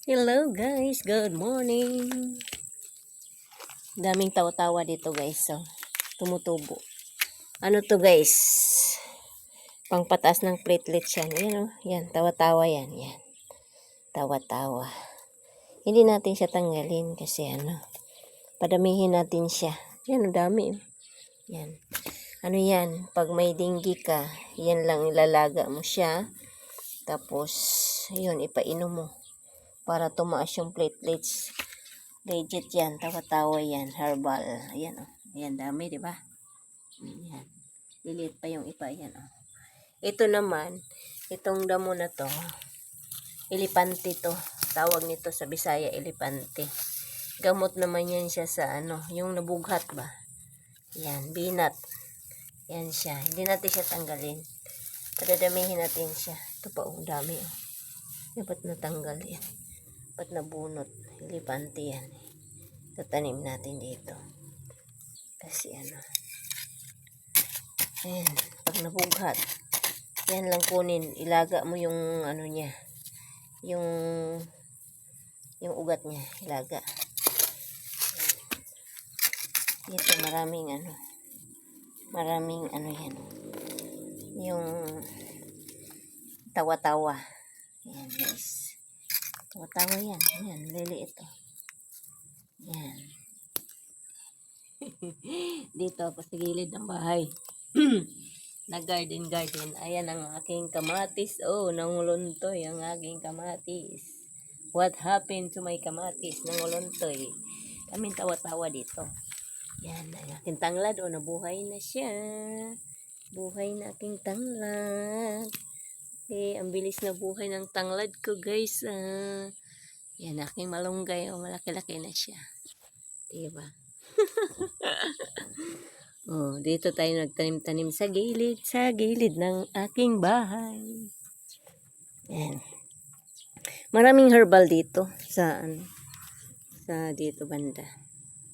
Hello guys, good morning. Daming tawa-tawa dito guys. So, tumutubo. Ano to guys? Pangpataas ng platelets yan. Yan o. Yan, tawa-tawa yan. Yan. Tawa-tawa. Hindi natin siya tanggalin kasi padamihin natin siya. Yan o, dami. Yan. Ano yan? Pag may dinggi ka, yan lang ilalaga mo siya. Tapos, yun, ipainom mo. Para tumaas yung platelets. Legit yan, tawa-tawa yan, herbal. Ayan o. Ayan, dami, di ba? Ayan. Liliit pa yung iba, ayan o. Ito naman, itong damo na to, elepante to. Tawag nito sa Bisaya, elepante. Gamot naman yan siya sa yung nabughat ba? Yan, binat. Yan siya. Hindi natin siya tanggalin. Padadamihin natin siya. Ito pa o, dami o. Dapat natanggal yan. Dapat nabunot. Elepante yan. Tatanim natin dito. Kasi ayan, pag nabughat, yan lang kunin. Ilaga mo yung niya. Yung ugat niya. Ilaga. Dito maraming maraming yan. Yung tawa-tawa. Ayan guys. Tawa-tawa yan. Ayan, liliit o. Yan. Dito ako sa gilid ng bahay. Nag-garden. Ayan ang aking kamatis. Oh, nanguluntoy ang aking kamatis. What happened to my kamatis? Nanguluntoy. Kaming tawa-tawa dito. Yan, ang aking tanglad. Oh, nabuhay na siya. Buhay na aking tanglad. Ang bilis na buhay ng tanglad ko, guys. Yan, aking malunggay. Oh, malaki-laki na siya. Diba? Oh, dito tayo nagtanim-tanim sa gilid ng aking bahay. Yan. Maraming herbal dito sa dito banda.